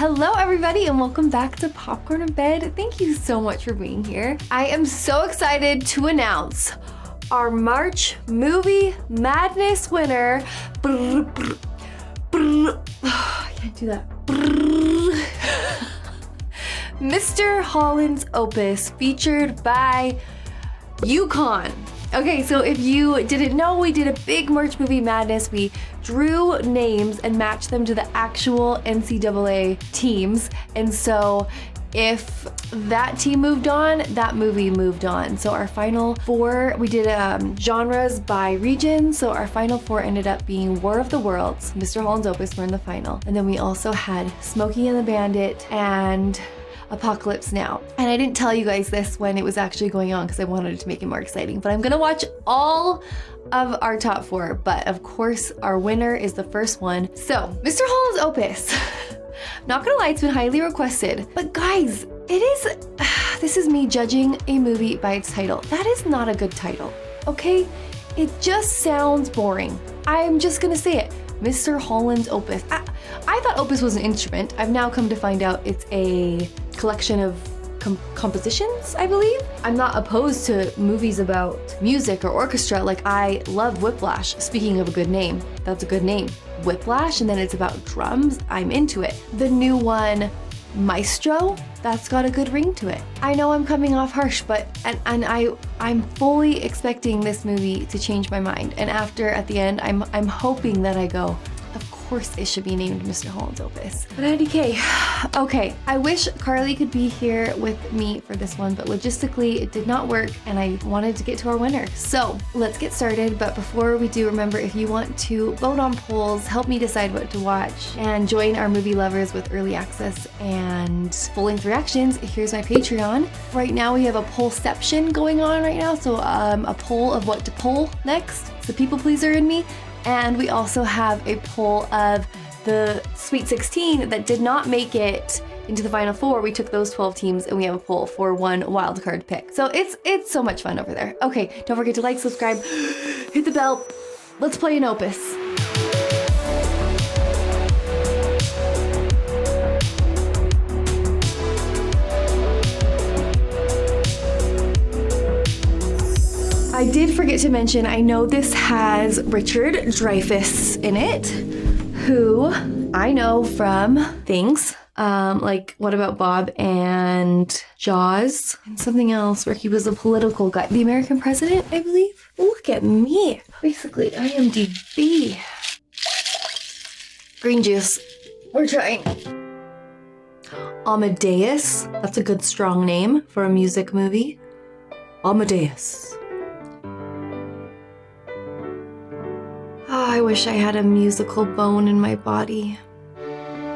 Hello everybody and welcome back to Popcorn in Bed. Thank you so much for being here. I am so excited to announce our March Movie Madness winner. I can't do that. Mr. Holland's Opus, featured by UConn. Okay, so if you didn't know, we did a big March Movie Madness. We drew names and matched them to the actual NCAA teams. And so if that team moved on, that movie moved on. So our final four, we did genres by region. So our final four ended up being War of the Worlds, Mr. Holland's Opus were in the final. And then we also had Smokey and the Bandit and Apocalypse Now. And I didn't tell you guys this when it was actually going on because I wanted to make it more exciting, but I'm gonna watch all of our top four, but of course our winner is the first one. So Mr. Holland's Opus, not gonna lie, it's been highly requested, but guys, this is me judging a movie by its title. That is not a good title, okay? It just sounds boring. I'm just gonna say it. Mr. Holland's Opus. I thought opus was an instrument. I've now come to find out it's a collection of compositions, I believe. I'm not opposed to movies about music or orchestra. Like, I love Whiplash. Speaking of a good name, that's a good name. Whiplash, and then it's about drums. I'm into it. The new one, Maestro, that's got a good ring to it. I know I'm coming off harsh, but I'm fully expecting this movie to change my mind. And at the end, I'm hoping that I go, of course it should be named Mr. Holland's Opus. But IDK, okay, I wish Carly could be here with me for this one, but logistically it did not work and I wanted to get to our winner. So let's get started, but before we do, remember, if you want to vote on polls, help me decide what to watch, and join our movie lovers with early access and full-length reactions, here's my Patreon. Right now we have a pollception going on right now, so a poll of what to poll next. It's the people pleaser in me. And we also have a poll of the Sweet 16 that did not make it into the Final Four. We took those 12 teams and we have a poll for one wildcard pick. So it's so much fun over there. Okay, don't forget to like, subscribe, hit the bell. Let's play an Opus. I did forget to mention, I know this has Richard Dreyfuss in it, who I know from things like What About Bob and Jaws, and something else where he was a political guy. The American President, I believe. Look at me. Basically, IMDb. Green juice. We're trying. Amadeus. That's a good strong name for a music movie. Amadeus. Oh, I wish I had a musical bone in my body.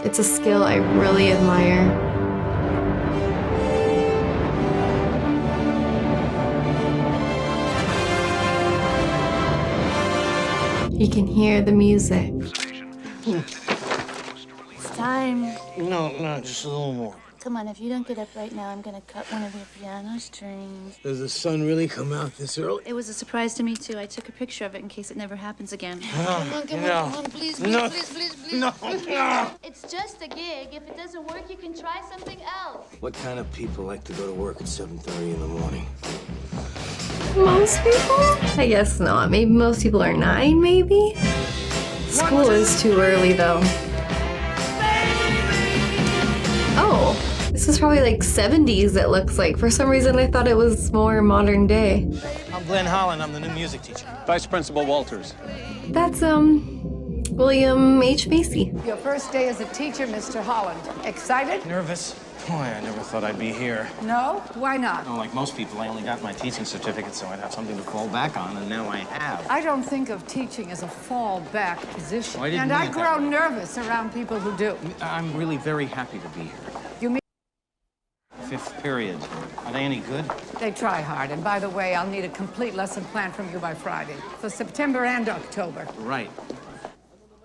It's a skill I really admire. You can hear the music. It's time. No, just a little more. Come on, if you don't get up right now, I'm gonna cut one of your piano strings. Does the sun really come out this early? It was a surprise to me, too. I took a picture of it in case it never happens again. Come on, please, please. No. It's just a gig. If it doesn't work, you can try something else. What kind of people like to go to work at 7:30 in the morning? Most people? I guess not. Maybe most people are 9, maybe? School is too early, though. Oh, this is probably like 70s, it looks like. For some reason, I thought it was more modern day. I'm Glenn Holland. I'm the new music teacher. Vice Principal Walters. That's, William H. Macy. Your first day as a teacher, Mr. Holland. Excited? Nervous? Boy, I never thought I'd be here. No? Why not? No, like most people, I only got my teaching certificate so I'd have something to fall back on, and now I have. I don't think of teaching as a fallback position. Oh, I didn't and mean I it that grow way. nervous around people who do. I'm really very happy to be here. You mean Fifth period. Are they any good? they try hard? And by the way, I'll need a complete lesson plan from you by Friday for September and October. Right.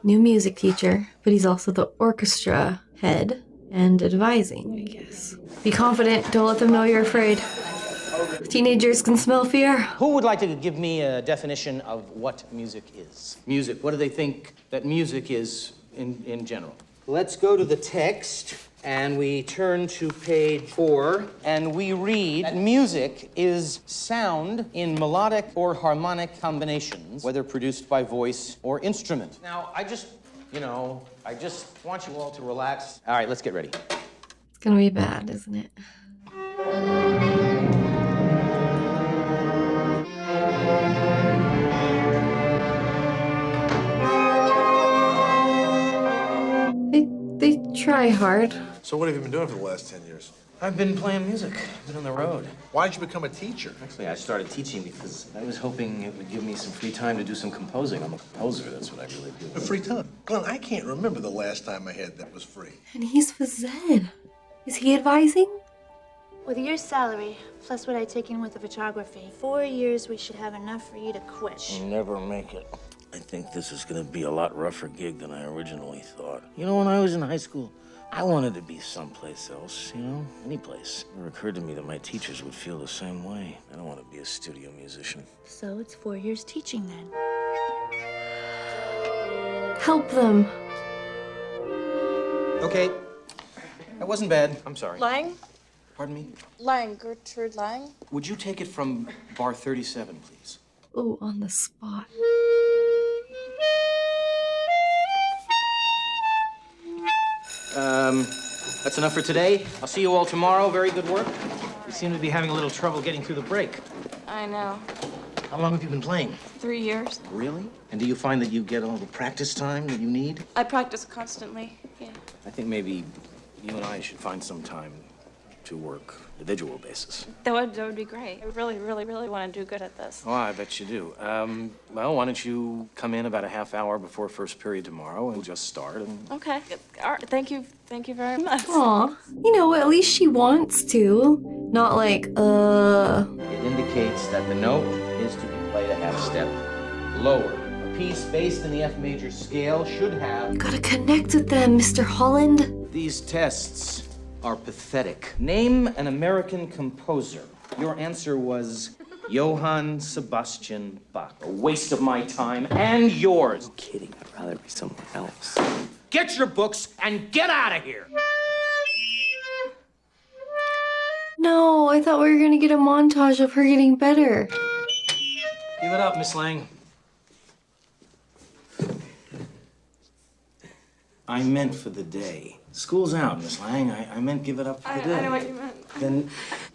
New music teacher, but he's also the orchestra head and advising, I guess. Be confident, don't let them know you're afraid. Teenagers can smell fear. Who would like to give me a definition of what music is? Music, what do they think that music is in general? Let's go to the text. And we turn to page 4, and we read that music is sound in melodic or harmonic combinations, whether produced by voice or instrument. Now, I just want you all to relax. All right, let's get ready. It's gonna be bad, isn't it? They try hard. So what have you been doing for the last 10 years? I've been playing music. I've been on the road. Why did you become a teacher? Actually, I started teaching because I was hoping it would give me some free time to do some composing. I'm a composer, that's what I really do. A free time? Glenn, I can't remember the last time I had that was free. And he's for Zen. Is he advising? With your salary, plus what I take in with the photography, 4 years we should have enough for you to quit. I'll never make it. I think this is gonna be a lot rougher gig than I originally thought. You know, when I was in high school, I wanted to be someplace else, you know, any place. It never occurred to me that my teachers would feel the same way. I don't want to be a studio musician. So it's 4 years teaching then. Help them. Okay. That wasn't bad. I'm sorry. Lang? Pardon me? Lang, Gertrude Lang. Would you take it from bar 37, please? Ooh, on the spot. That's enough for today. I'll see you all tomorrow. Very good work. You seem to be having a little trouble getting through the break. I know. How long have you been playing? 3 years. Really? And do you find that you get all the practice time that you need? I practice constantly, yeah. I think maybe you and I should find some time to work individual basis. That would be great. I really, really, really want to do good at this. Oh, I bet you do. Well, why don't you come in about a half hour before first period tomorrow and we'll just start and... Okay. All right. Thank you very much. Aw, you know, at least she wants to. Not like, It indicates that the note is to be played a half step lower. A piece based in the F major scale should have... gotta connect with them, Mr. Holland. These tests are pathetic. Name an American composer. Your answer was Johann Sebastian Bach. A waste of my time and yours. I'm kidding. I'd rather be someone else. Get your books and get out of here. No, I thought we were gonna get a montage of her getting better. Give it up, Miss Lang. I meant for the day. School's out, Miss Lang. I meant give it up for the day. I know what you meant. Then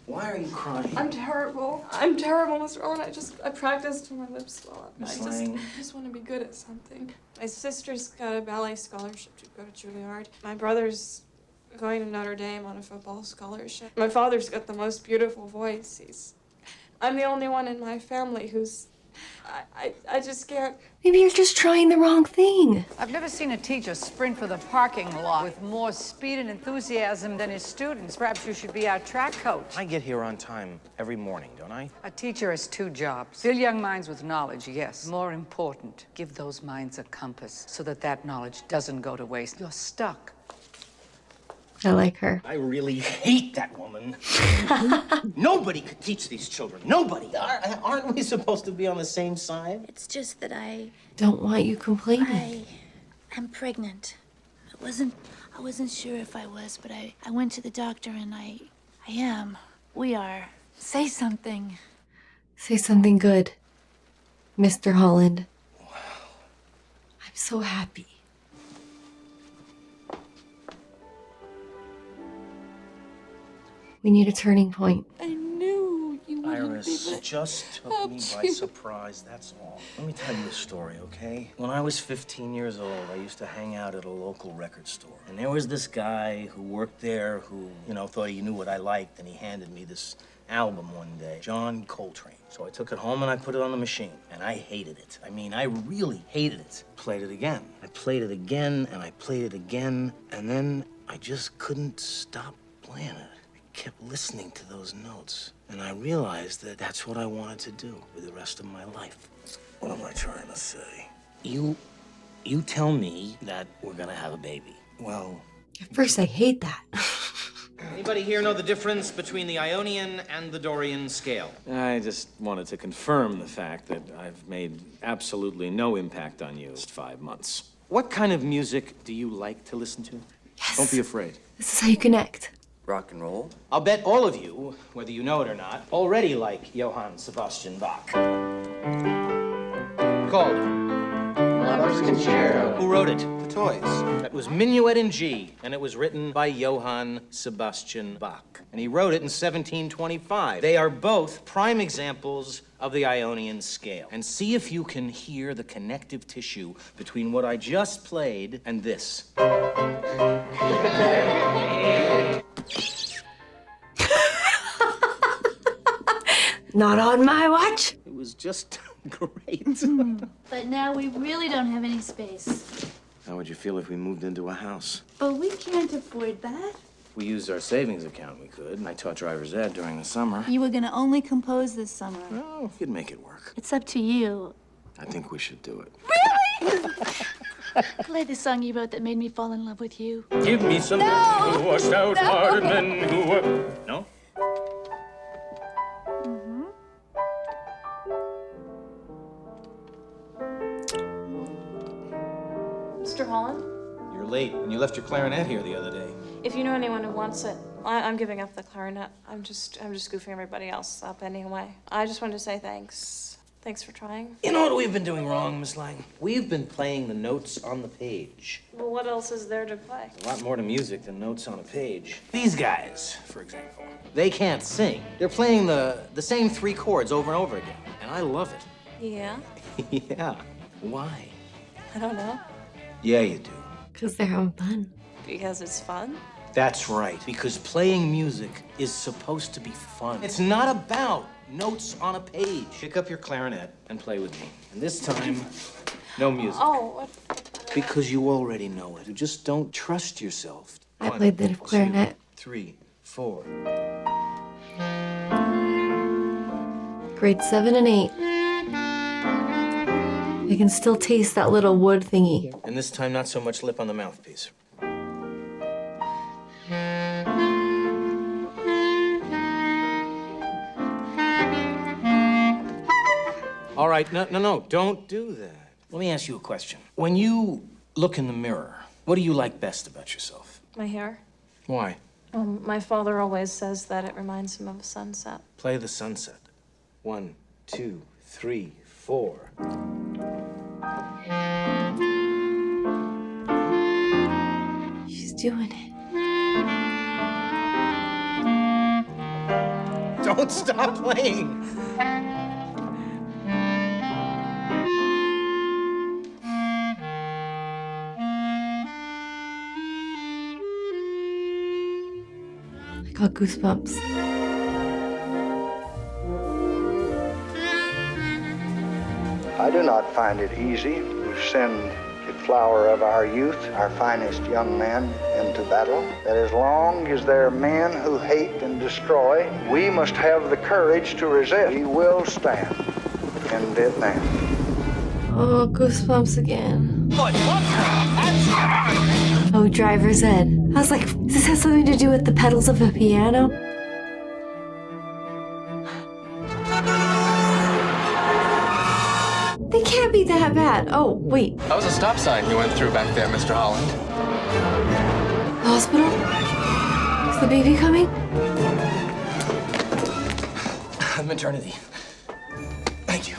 why are you crying? I'm terrible. I'm terrible, Mr. Owen. I practiced till my lips swell up. Miss I Lang. just want to be good at something. My sister's got a ballet scholarship to go to Juilliard. My brother's going to Notre Dame on a football scholarship. My father's got the most beautiful voice. I'm the only one in my family who's... I just can't... Maybe you're just trying the wrong thing. I've never seen a teacher sprint for the parking lot with more speed and enthusiasm than his students. Perhaps you should be our track coach. I get here on time every morning, don't I? A teacher has 2 jobs. Fill young minds with knowledge, yes. More important, give those minds a compass so that that knowledge doesn't go to waste. You're stuck. I like her. I really hate that woman. Nobody could teach these children. Nobody. Aren't we supposed to be on the same side? It's just that I Don't want you complaining. am pregnant. I wasn't sure if I was, but I went to the doctor and I am. We are. Say something. Say something good, Mr. Holland. Wow. I'm so happy. We need a turning point. I knew you wouldn't Iris be just took me by surprise, that's all. Let me tell you a story, okay? When I was 15 years old, I used to hang out at a local record store. And there was this guy who worked there who, you know, thought he knew what I liked, and he handed me this album one day, John Coltrane. So I took it home and I put it on the machine, and I hated it. I mean, I really hated it. Played it again. I played it again, and I played it again, and then I just couldn't stop playing it. Kept listening to those notes, and I realized that that's what I wanted to do for the rest of my life. What am I trying to say? You tell me that we're gonna have a baby. Well, At first, I hate that. Anybody here know the difference between the Ionian and the Dorian scale? I just wanted to confirm the fact that I've made absolutely no impact on you in 5 months. What kind of music do you like to listen to? Yes. Don't be afraid. This is how you connect. Rock and roll. I'll bet all of you, whether you know it or not, already like Johann Sebastian Bach. Called Lover's Concerto. Who wrote it? The Toys. That was Minuet in G, and it was written by Johann Sebastian Bach. And he wrote it in 1725. They are both prime examples of the Ionian scale. And see if you can hear the connective tissue between what I just played and this. Not on my watch. It was just great. But now we really don't have any space. How would you feel if we moved into a house? But we can't afford that. If we used our savings account, we could. I taught driver's ed during the summer. You were gonna only compose this summer. Oh, you'd make it work. It's up to you. I think we should do it. Play the song you wrote that made me fall in love with you. Give me some men who washed out hearted men who were... No? Mr. Holland, You're late, and you left your clarinet here the other day. if you know anyone who wants it, I'm giving up the clarinet. I'm just goofing everybody else up anyway. I just wanted to say thanks. Thanks for trying. You know what we've been doing wrong, Miss Lang? We've been playing the notes on the page. Well, what else is there to play? A lot more to music than notes on a page. These guys, for example, they can't sing. They're playing the same 3 chords over and over again, and I love it. Yeah, Yeah. Why? I don't know. Yeah, you do. Because they're having fun. Because it's fun? That's right, because playing music is supposed to be fun. It's not about notes on a page. Pick up your clarinet and play with me. And this time, no music. Oh, what? Because you already know it. You just don't trust yourself. I played the clarinet. 2, 3, 4. Grade 7 and 8. I can still taste that little wood thingy. And this time, not so much lip on the mouthpiece. All right, no, don't do that. Let me ask you a question. When you look in the mirror, what do you like best about yourself? My hair? Why? My father always says that it reminds him of a sunset. Play the sunset. 1, 2, 3, 4. She's doing it. Don't stop playing. I got goosebumps. I do not find it easy to send the flower of our youth, our finest young men, into battle. That as long as there are men who hate and destroy, we must have the courage to resist. We will stand in Vietnam. Oh, goosebumps again. Oh, driver's ed. I was like, does this have something to do with the pedals of a piano? They can't be that bad. Oh, wait. That was a stop sign you went through back there, Mr. Holland. The hospital? Is the baby coming? Maternity. Thank you.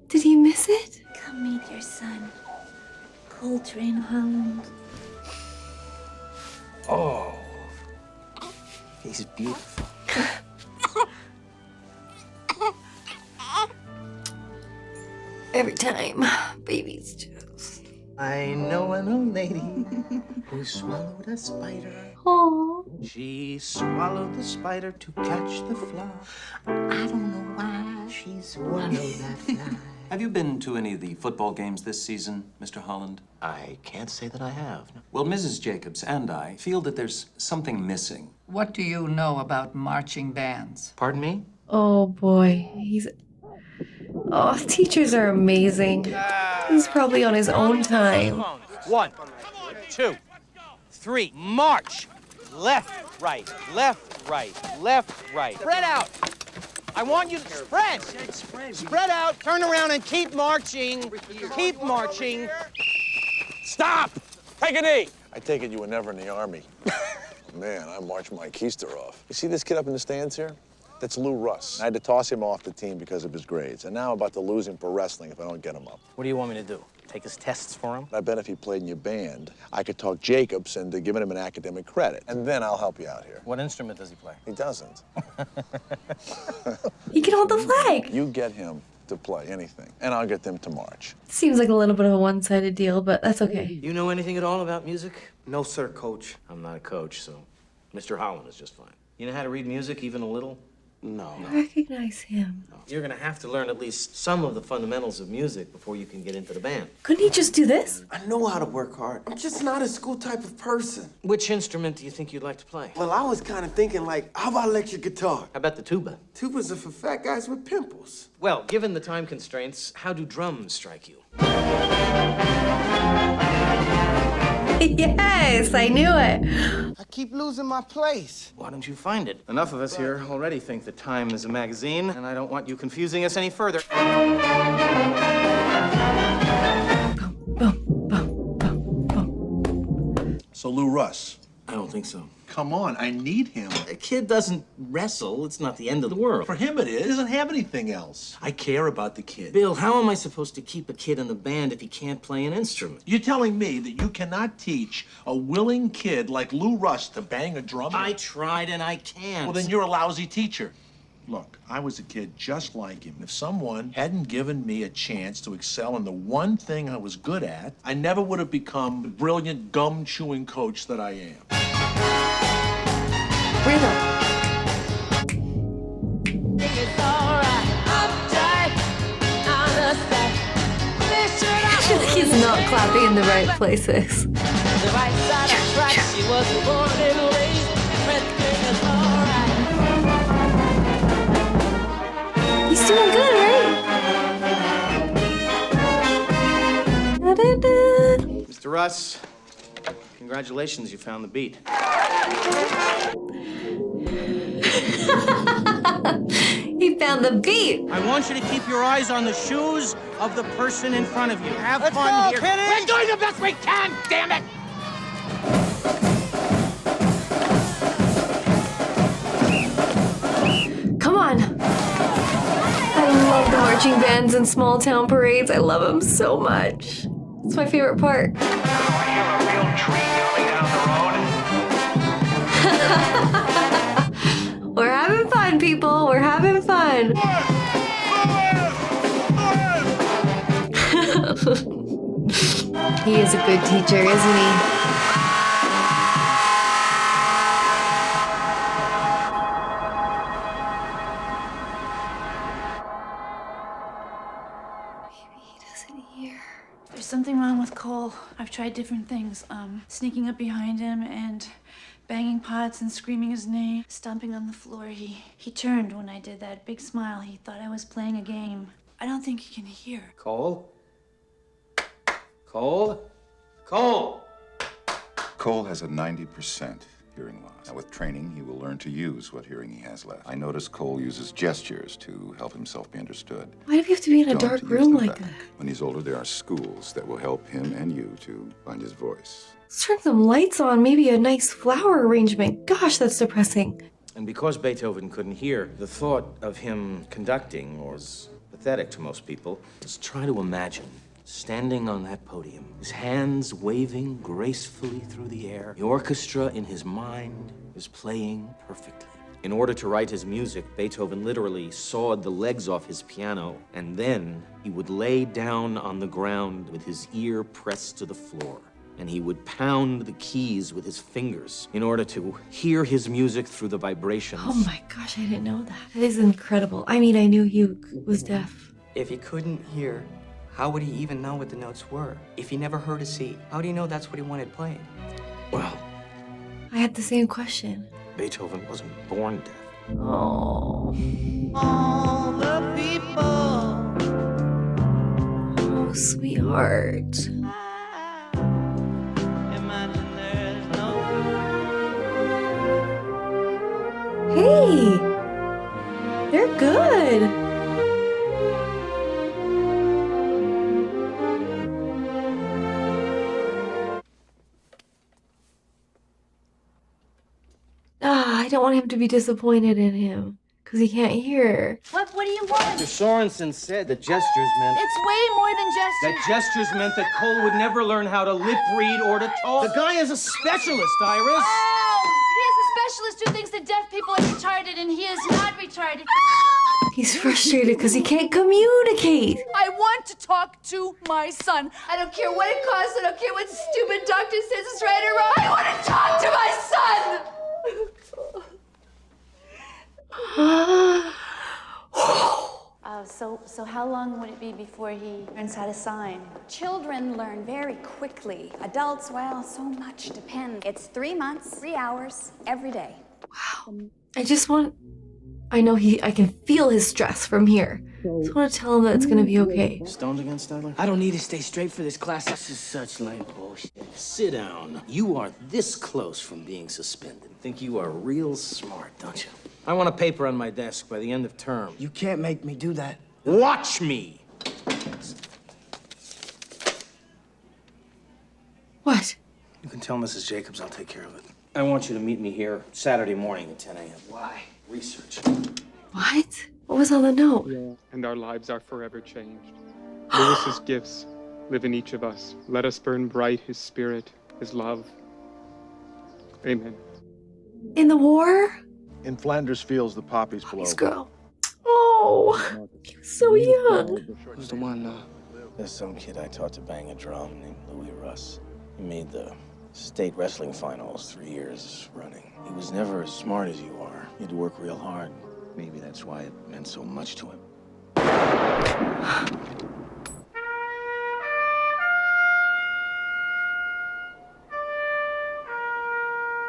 Did he miss it? Come meet your son, Coltrane Holland. Oh. He's beautiful. Every time, babies just. I know an old lady who swallowed a spider. Oh. She swallowed the spider to catch the fly. I don't know why she swallowed that fly. Have you been to any of the football games this season, Mr. Holland? I can't say that I have. No. Well, Mrs. Jacobs and I feel that there's something missing. What do you know about marching bands? Pardon me? Oh boy, he's. Oh, teachers are amazing. He's probably on his own time. 1, 2, 3, march! Left, right, left, right, left, right. Spread out! I want you to spread. Spread out, turn around, and keep marching. Keep marching. Stop! Take a knee. I take it you were never in the Army. Man, I marched my keister off. You see this kid up in the stands here? That's Lou Russ. I had to toss him off the team because of his grades. And now I'm about to lose him for wrestling if I don't get him up. What do you want me to do? Take his tests for him? I bet if he played in your band, I could talk Jacobs into giving him an academic credit. And then I'll help you out here. What instrument does he play? He doesn't. He can hold the flag. You get him to play anything, and I'll get them to march. Seems like a little bit of a one-sided deal, but that's okay. You know anything at all about music? No, sir, Coach. I'm not a coach, so Mr. Holland is just fine. You know how to read music, even a little? No. I recognize him. You're gonna have to learn at least some of the fundamentals of music before you can get into the band. Couldn't he just do this? I know how to work hard. I'm just not a school type of person. Which instrument do you think you'd like to play? Well, I was kind of thinking, like, how about electric guitar? How about the tuba? Tubas are for fat guys with pimples. Well, given the time constraints, how do drums strike you? Yes, I knew it. I keep losing my place. Why don't you find it? Enough of us here already think that Time is a magazine, and I don't want you confusing us any further. So Lou Russ, I don't think so. come on, I need him. A kid doesn't wrestle. It's not the end of the world. For him it is. He doesn't have anything else. I care about the kid. Bill, how am I supposed to keep a kid in the band if he can't play an instrument? You're telling me that you cannot teach a willing kid like Lou Russ to bang a drum? I tried and I can't. Well, then you're a lousy teacher. Look, I was a kid just like him. If someone hadn't given me a chance to excel in the one thing I was good at, I never would have become the brilliant gum-chewing coach that I am. Rhythm. I feel like he's not clapping in the right places. He's doing good, right? Da-da-da. Mr. Russ, congratulations, you found the beat. He found the beat. I want you to keep your eyes on the shoes of the person in front of you. Have fun here. We're doing the best we can, damn it! Come on. I love the marching bands and small town parades. I love them so much. It's my favorite part. We're having fun, people. We're having fun. He is a good teacher, isn't he? There's something wrong with Cole. I've tried different things. Sneaking up behind him and banging pots and screaming his name, stomping on the floor. He turned when I did that big smile. He thought I was playing a game. I don't think he can hear. Cole? Cole? Cole! Cole has a 90% hearing loss. Now, with training, he will learn to use what hearing he has left. I notice Cole uses gestures to help himself be understood. Why do we have to be in a Don't dark use room them like back. that? When he's older, there are schools that will help him and you to find his voice. Let's turn some lights on, maybe a nice flower arrangement. Gosh, that's depressing. And because Beethoven couldn't hear, the thought of him conducting was pathetic to most people. Just try to imagine standing on that podium, his hands waving gracefully through the air. The orchestra in his mind is playing perfectly. In order to write his music, Beethoven literally sawed the legs off his piano, and then he would lay down on the ground with his ear pressed to the floor. And he would pound the keys with his fingers in order to hear his music through the vibrations. Oh my gosh, I didn't know that. That is incredible. I mean, I knew he was deaf. If he couldn't hear, how would he even know what the notes were? If he never heard a C, how do you know that's what he wanted playing? Well, I had the same question. Beethoven wasn't born deaf. Oh. All the people. Oh, sweetheart. Hey, they're so good. I don't want him to be disappointed in him because he can't hear. What do you want? Mr. Sorensen said that gestures meant... It's way more than gestures. That gestures meant that Cole would never learn how to lip read or to talk. The guy is a specialist, Iris. Oh, he is a specialist who thinks that deaf people are retarded, and he is not retarded. He's frustrated because he can't communicate. I want to talk to my son. I don't care what it costs. I don't care what stupid doctor says is right or wrong. I want to talk to my son. So how long would it be before he learns how to sign? Children learn very quickly. Adults, well, so much depends. It's 3 months, 3 hours, every day. Wow. I know I can feel his stress from here. I just want to tell him that it's gonna be okay. Stones again, Styler? I don't need to stay straight for this class. This is such lame bullshit. Sit down. You are this close from being suspended. Think you are real smart, don't you? I want a paper on my desk by the end of term. You can't make me do that. Watch me! What? You can tell Mrs. Jacobs I'll take care of it. I want you to meet me here Saturday morning at 10 a.m. Why? Research. What? What was on the note? And our lives are forever changed. Lewis's gifts live in each of us. Let us burn bright his spirit, his love. Amen. In the war? In Flanders Fields, the poppies blow. This girl. Oh, he was so young. Who's the one, There's some kid I taught to bang a drum named Louis Russ. He made the state wrestling finals 3 years running. He was never as smart as you are. He had to work real hard. Maybe that's why it meant so much to him.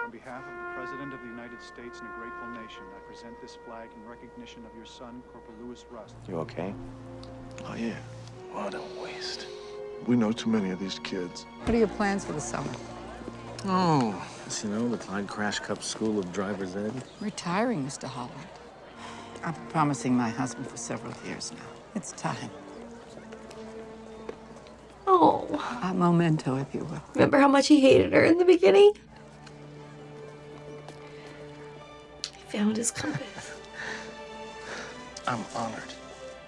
On behalf of the President of the United States and a grateful nation, I present this flag in recognition of your son, Corporal Louis Rust. You okay? Oh, yeah. What a waste. We know too many of these kids. What are your plans for the summer? Oh, you know, the Clyde Crash Cup School of Driver's Ed. Retiring, Mr. Holland. I've been promising my husband for several years now. It's time. Oh. A memento, if you will. Remember how much he hated her in the beginning? He found his compass. I'm honored.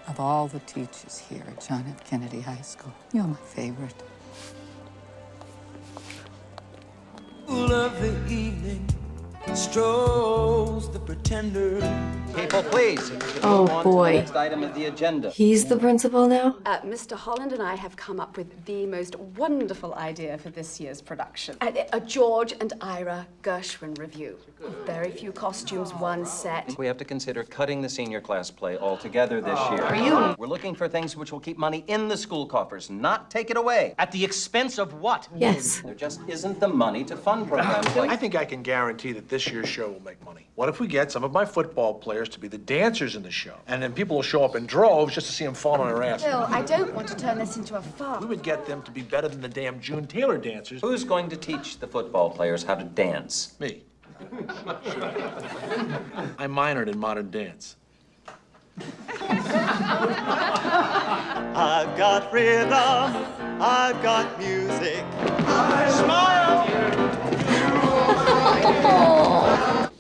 Of all the teachers here at John F. Kennedy High School, you're my favorite. Cool of the evening strolls the pretender. People, please. Oh, boy. The next item of the agenda. He's the principal now? Mr. Holland and I have come up with the most wonderful idea for this year's production. A George and Ira Gershwin review. Very few costumes, one set. We have to consider cutting the senior class play altogether this year. Are you? We're looking for things which will keep money in the school coffers, not take it away. At the expense of what? Yes. There just isn't the money to fund programs like... I think I can guarantee that this year's show will make money. What if we get some of my football players to be the dancers in the show? And then people will show up in droves just to see them fall on their ass. Bill, I don't want to turn this into a farm. We would get them to be better than the damn June Taylor dancers. Who's going to teach the football players how to dance? Me. I minored in modern dance. I've got rhythm, I've got music. Smile!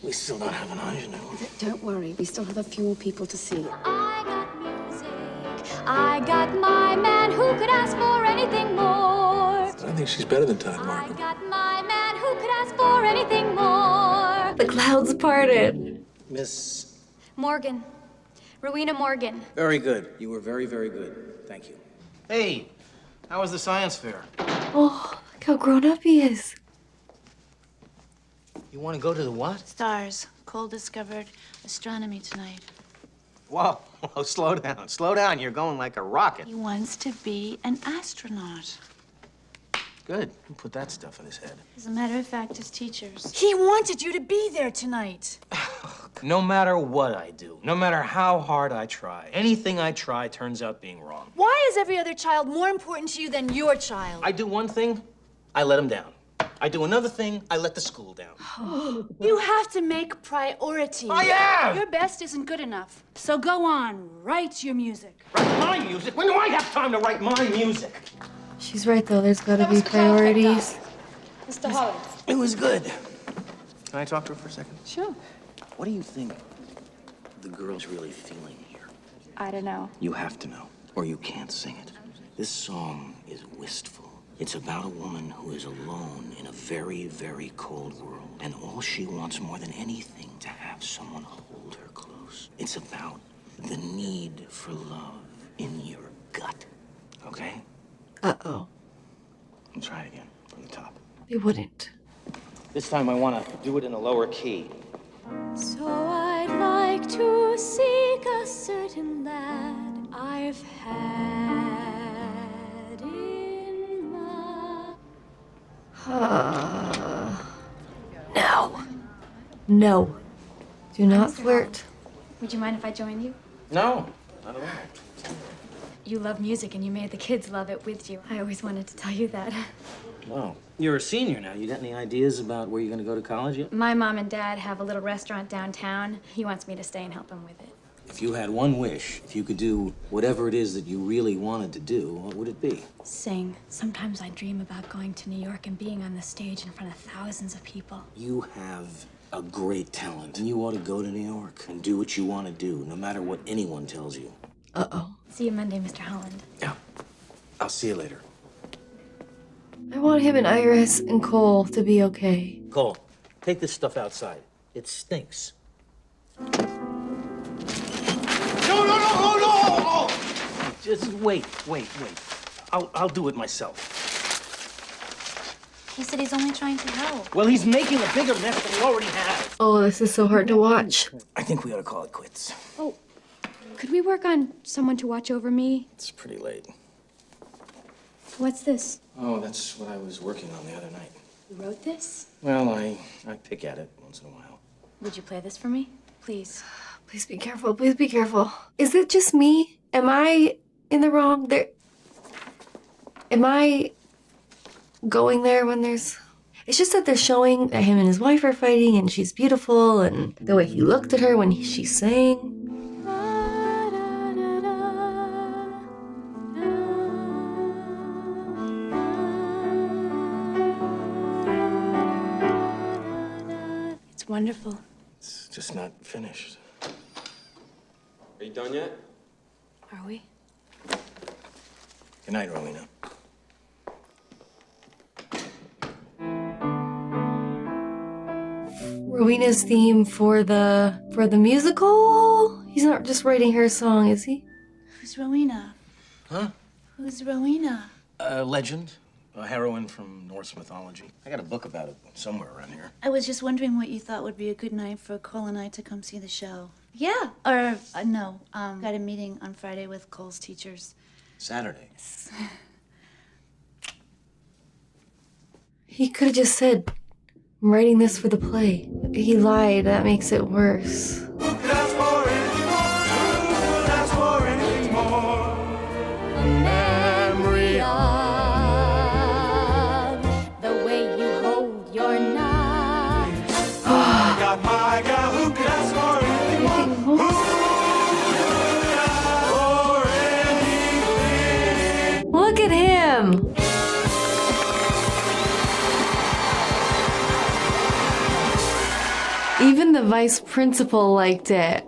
We still don't have an ingenue. Don't worry, we still have a few more people to see. I got music. I got my man who could ask for anything more. I think she's better than Todd I Markham. got my man who could ask for anything more. The clouds parted. Miss... Morgan. Rowena Morgan. Very good. You were very, very good. Thank you. Hey, how was the science fair? Oh, look how grown up he is. You want to go to the what? Stars. Cole discovered astronomy tonight. Whoa, whoa, slow down. Slow down. You're going like a rocket. He wants to be an astronaut. Good. You put that stuff in his head. As a matter of fact, his teachers. He wanted you to be there tonight. No matter what I do, no matter how hard I try, anything I try turns out being wrong. Why is every other child more important to you than your child? I do one thing, I let him down. I do another thing, I let the school down. You have to make priorities. I am! Your best isn't good enough. So go on, write your music. Write my music? When do I have time to write my music? She's right, though. There's gotta be priorities. Mr. Holland. It was good. Can I talk to her for a second? Sure. What do you think the girl's really feeling here? I don't know. You have to know, or you can't sing it. This song is wistful. It's about a woman who is alone in a very, very cold world, and all she wants more than anything to have someone hold her close. It's about the need for love in your gut, okay? Uh-oh. I'll try it again from the top. They wouldn't. This time I want to do it in a lower key. So I'd like to seek a certain lad I've had in my... No. No. Do not flirt. Would you mind if I joined you? No, not at all. You love music and you made the kids love it with you. I always wanted to tell you that. Wow. You're a senior now. You got any ideas about where you're going to go to college yet? My mom and dad have a little restaurant downtown. He wants me to stay and help him with it. If you had one wish, if you could do whatever it is that you really wanted to do, what would it be? Sing. Sometimes I dream about going to New York and being on the stage in front of thousands of people. You have a great talent, and you ought to go to New York and do what you want to do, no matter what anyone tells you. Uh-oh. See you Monday, Mr. Holland. Yeah. I'll see you later. I want him and Iris and Cole to be okay. Cole, take this stuff outside. It stinks. No! Just wait. I'll do it myself. He said he's only trying to help. Well, he's making a bigger mess than he already has. Oh, this is so hard to watch. I think we ought to call it quits. Oh, could we work on someone to watch over me? It's pretty late. What's this? Oh, that's what I was working on the other night. You wrote this? Well, I pick at it once in a while. Would you play this for me? Please. Please be careful. Please be careful. Is it just me? Am I in the wrong? Am I going there when there's... It's just that they're showing that him and his wife are fighting and she's beautiful and the way he looked at her when she sang. It's wonderful. It's just not finished. Are you done yet? Are we? Good night, Rowena. Rowena's theme for the musical? He's not just writing her song, is he? Who's Rowena? Huh? Who's Rowena? A legend. A heroine from Norse mythology. I got a book about it somewhere around here. I was just wondering what you thought would be a good night for Cole and I to come see the show. Yeah. Or, no. Got a meeting on Friday with Cole's teachers. Saturday. He could have just said, I'm writing this for the play. He lied. That makes it worse. Memory of the way you hold your knife. I got my gal, who could ask for anything more? Who could ask for anything? Look at him. Even the vice principal liked it.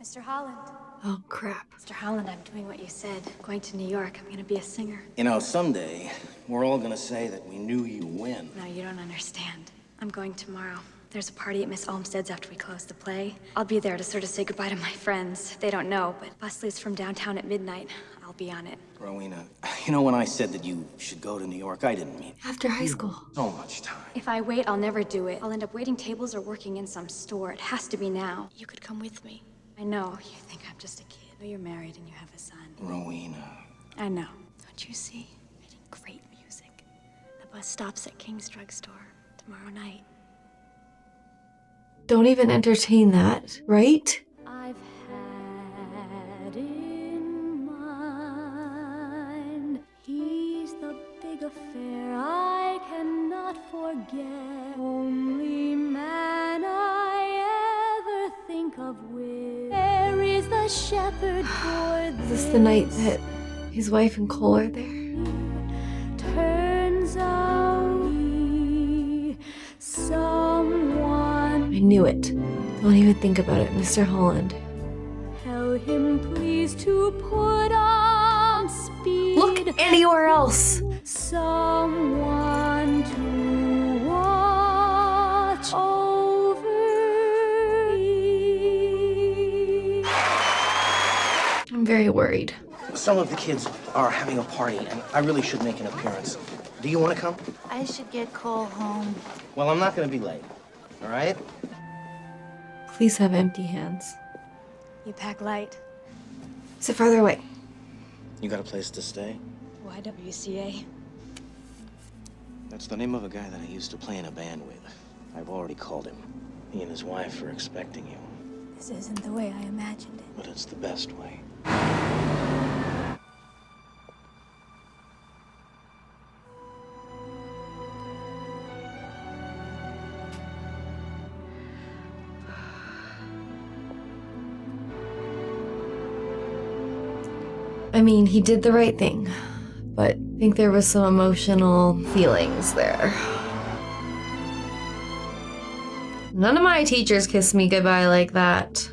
Mr. Holland. Oh, crap. Mr. Holland, I'm doing what you said. Going to New York. I'm gonna be a singer. You know, someday, we're all gonna say that we knew you win. No, you don't understand. I'm going tomorrow. There's a party at Miss Olmsted's after we close the play. I'll be there to sort of say goodbye to my friends. They don't know, but bus leaves from downtown at midnight. I'll be on it. Rowena, you know, when I said that you should go to New York, I didn't mean After high school. so much time. If I wait, I'll never do it. I'll end up waiting tables or working in some store. It has to be now. You could come with me. I know. You think I'm just a kid. I know you're married and you have a son. Rowena. I know. Don't you see? Writing great music. The bus stops at King's Drugstore tomorrow night. Don't even entertain that, right? I've had in my affair I cannot forget. Only man I ever think of with. Where is the shepherd for Is this the night that his wife and Cole are there? Turns out someone. I knew it. Don't even think about it, Mr. Holland. Tell him please to put on speed. Look anywhere else. Someone to watch over me. I'm very worried. Some of the kids are having a party, and I really should make an appearance. Do you want to come? I should get Cole home. Well, I'm not going to be late. All right? Please have empty hands. You pack light. Sit farther away. You got a place to stay? YWCA. That's the name of a guy that I used to play in a band with. I've already called him. He and his wife are expecting you. This isn't the way I imagined it. But it's the best way. I mean, he did the right thing, but I think there was some emotional feelings there. None of my teachers kissed me goodbye like that.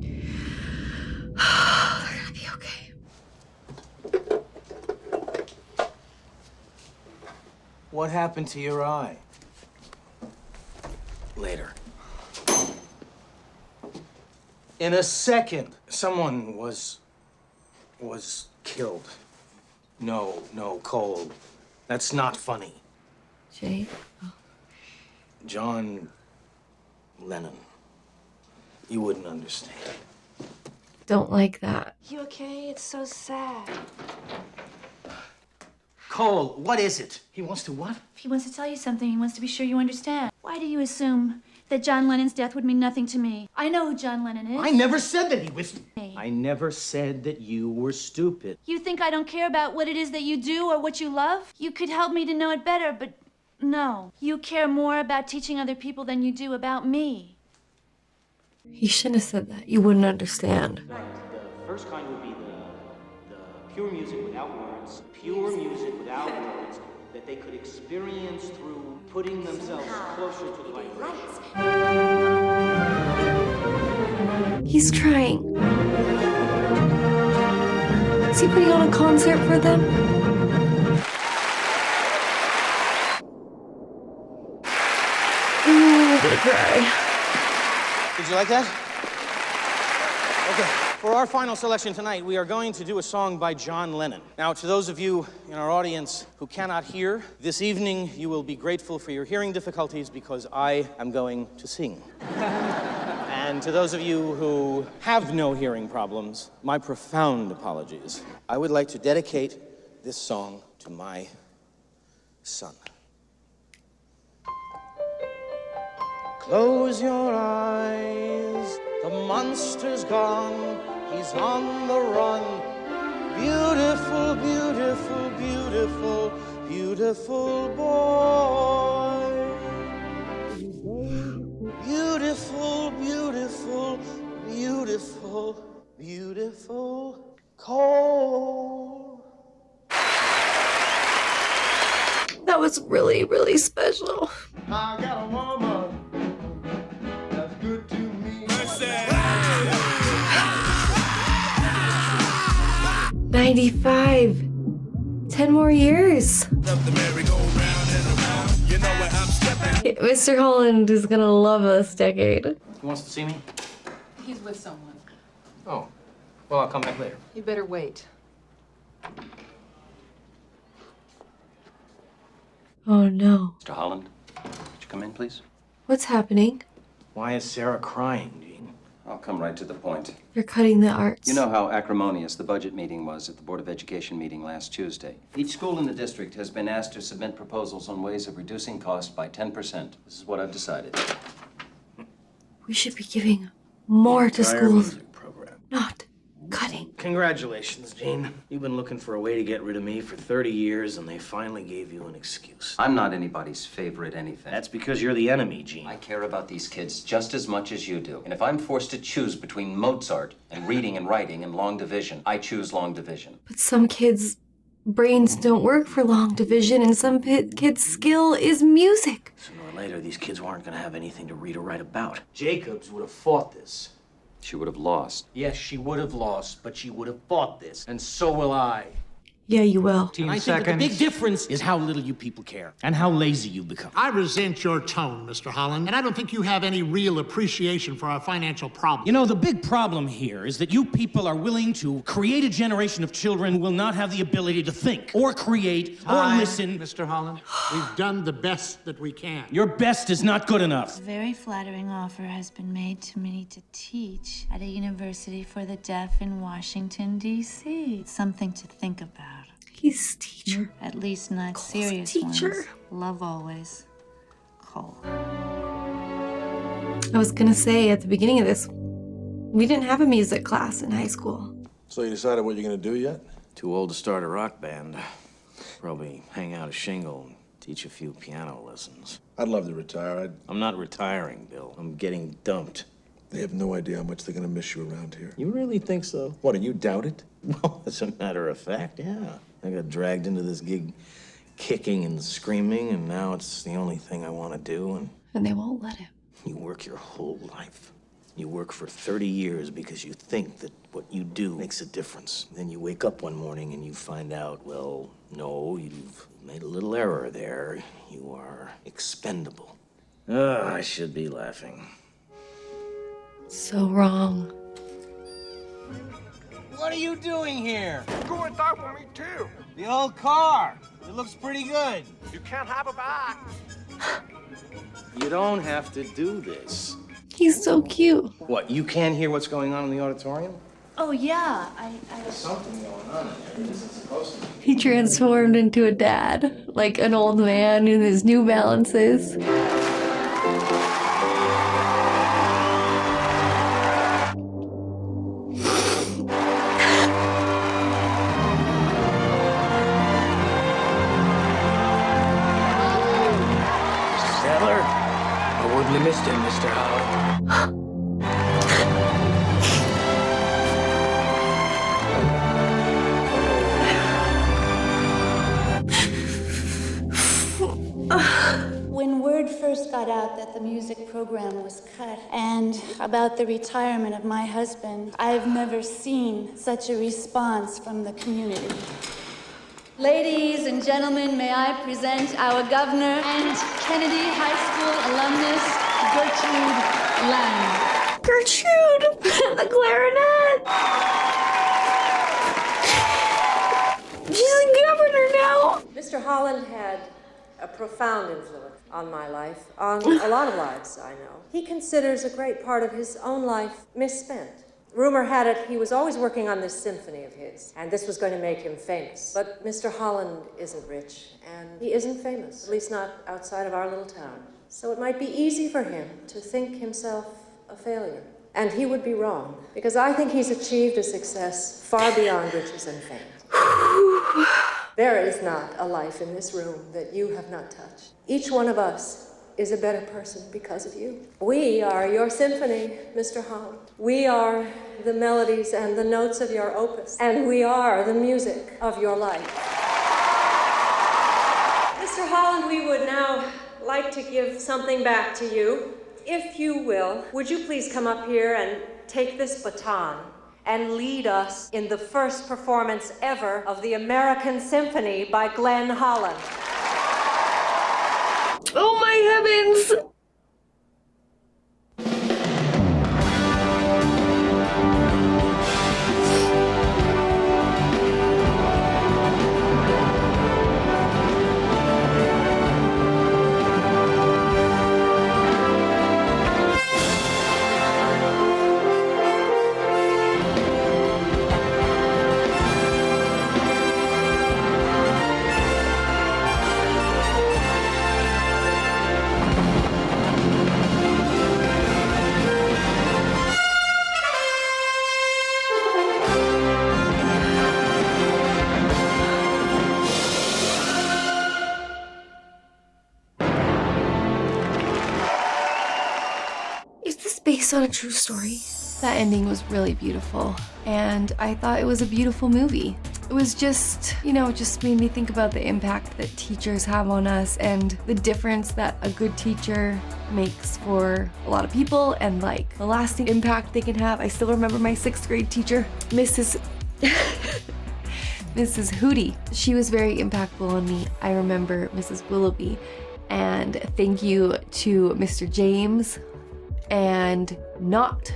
They're gonna be okay. What happened to your eye? Later. In a second, someone was killed. No, Cole. That's not funny. Jay? Oh. John Lennon. You wouldn't understand. Don't like that. You okay? It's so sad. Cole, what is it? He wants to what? He wants to tell you something. He wants to be sure you understand. Why do you assume that John Lennon's death would mean nothing to me? I know who John Lennon is. I never said that he was... I never said that you were stupid. You think I don't care about what it is that you do or what you love? You could help me to know it better, but no. You care more about teaching other people than you do about me. He shouldn't have said that. You wouldn't understand. The first kind would be the pure music without words, pure music without words, that they could experience through putting themselves closer to the vibration. He's trying. Is he putting on a concert for them? Ooh, I'm gonna cry. Did you like that? Okay. For our final selection tonight, we are going to do a song by John Lennon. Now, to those of you in our audience who cannot hear, this evening you will be grateful for your hearing difficulties because I am going to sing. And to those of you who have no hearing problems, my profound apologies. I would like to dedicate this song to my son. Close your eyes, the monster's gone, he's on the run. Beautiful, beautiful, beautiful, beautiful boy. Beautiful, beautiful, beautiful, beautiful Cole. That was really, really special. I got a woman that's good to me. 95. 10 more years. Mr. Holland is gonna love this decade. He wants to see me? He's with someone. Oh, well, I'll come back later. You better wait. Oh no. Mr. Holland, could you come in, please? What's happening? Why is Sarah crying, Gene? I'll come right to the point. They're cutting the arts. You know how acrimonious the budget meeting was at the Board of Education meeting last Tuesday. Each school in the district has been asked to submit proposals on ways of reducing costs by 10%. This is what I've decided. We should be giving more to Entire schools, music program. not cutting. Congratulations, Gene. You've been looking for a way to get rid of me for 30 years, and they finally gave you an excuse. I'm not anybody's favorite anything. That's because you're the enemy, Gene. I care about these kids just as much as you do. And if I'm forced to choose between Mozart and reading and writing and long division, I choose long division. But some kids' brains don't work for long division, and some kids' skill is music. Sooner or later, these kids weren't going to have anything to read or write about. Jacobs would have fought this. She would have lost. Yes, she would have lost, but she would have fought this, and so will I. Yeah, you will. And I think that the big difference is how little you people care and how lazy you become. I resent your tone, Mr. Holland, and I don't think you have any real appreciation for our financial problems. You know, the big problem here is that you people are willing to create a generation of children who will not have the ability to think or create or listen. Mr. Holland, we've done the best that we can. Your best is not good enough. A very flattering offer has been made to me to teach at a university for the deaf in Washington, D.C. It's something to think about. He's teacher. At least not serious teacher. ones. Love always. Cole. I was gonna say at the beginning of this, we didn't have a music class in high school. So you decided what you're gonna do yet? Too old to start a rock band. Probably hang out a shingle and teach a few piano lessons. I'd love to retire. I'm not retiring, Bill. I'm getting dumped. They have no idea how much they're gonna miss you around here. You really think so? What, and you doubt it? Well, as a matter of fact, yeah. I got dragged into this gig kicking and screaming, and now it's the only thing I want to do. And they won't let him. You work your whole life. You work for 30 years because you think that what you do makes a difference. Then you wake up one morning and you find out, well, no, you've made a little error there. You are expendable. I should be laughing. So wrong. What are you doing here? Go and die for me too. The old car. It looks pretty good. You can't have it back. You don't have to do this. He's so cute. What, you can't hear what's going on in the auditorium? Oh, yeah. There's something going on in there that isn't supposed to be. He transformed into a dad, like an old man in his New Balances. You missed him, Mr. Holland. When word first got out that the music program was cut and about the retirement of my husband, I've never seen such a response from the community. Ladies and gentlemen, may I present our governor and Kennedy High School alumnus, Gertrude Lang. Gertrude, the clarinet. She's a governor now. Mr. Holland had a profound influence on my life, on a lot of lives I know. He considers a great part of his own life misspent. Rumor had it he was always working on this symphony of his, and this was going to make him famous. But Mr. Holland isn't rich, and he isn't famous, at least not outside of our little town. So it might be easy for him to think himself a failure. And he would be wrong, because I think he's achieved a success far beyond riches and fame. There is not a life in this room that you have not touched. Each one of us is a better person because of you. We are your symphony, Mr. Holland. We are the melodies and the notes of your opus, and we are the music of your life. Mr. Holland, we would now like to give something back to you. If you will, would you please come up here and take this baton and lead us in the first performance ever of the American Symphony by Glenn Holland. Oh my heavens! based on a true story. That ending was really beautiful, and I thought it was a beautiful movie. It was just, you know, just made me think about the impact that teachers have on us and the difference that a good teacher makes for a lot of people and like the lasting impact they can have. I still remember my 6th grade teacher, Mrs. Hootie. She was very impactful on me. I remember Mrs. Willoughby, and thank you to Mr. James and not,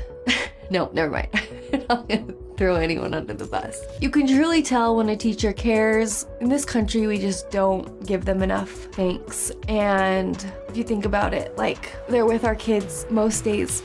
no, never mind. I'm not gonna throw anyone under the bus. You can truly tell when a teacher cares. In this country, we just don't give them enough thanks. And if you think about it, like, they're with our kids most days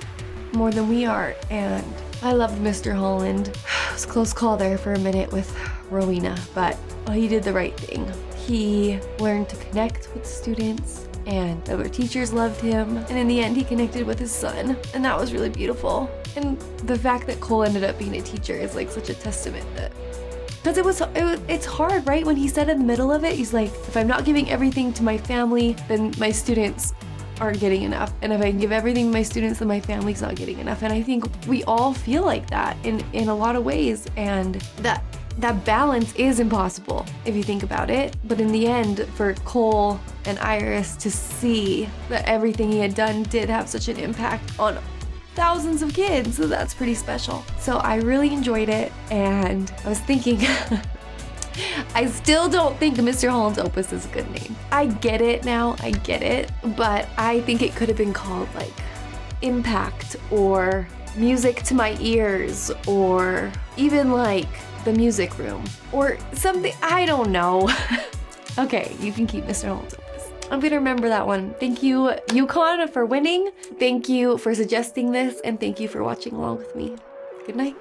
more than we are. And I loved Mr. Holland. It was a close call there for a minute with Rowena, but he did the right thing. He learned to connect with students, and the other teachers loved him. And in the end, he connected with his son, and that was really beautiful. And the fact that Cole ended up being a teacher is like such a testament that, because it's hard, right? When he said in the middle of it, he's like, if I'm not giving everything to my family, then my students aren't getting enough. And if I give everything to my students, then my family's not getting enough. And I think we all feel like that in a lot of ways. And that balance is impossible if you think about it. But in the end, for Cole and Iris to see that everything he had done did have such an impact on thousands of kids, so that's pretty special. So I really enjoyed it, and I was thinking, I still don't think Mr. Holland's Opus is a good name. I get it now, I get it, but I think it could have been called like Impact or Music to My Ears or even like The Music Room or something, I don't know. Okay, you can keep Mr. Holland's Opus. I'm gonna remember that one. Thank you, Yukon, for winning. Thank you for suggesting this, and thank you for watching along with me. Good night.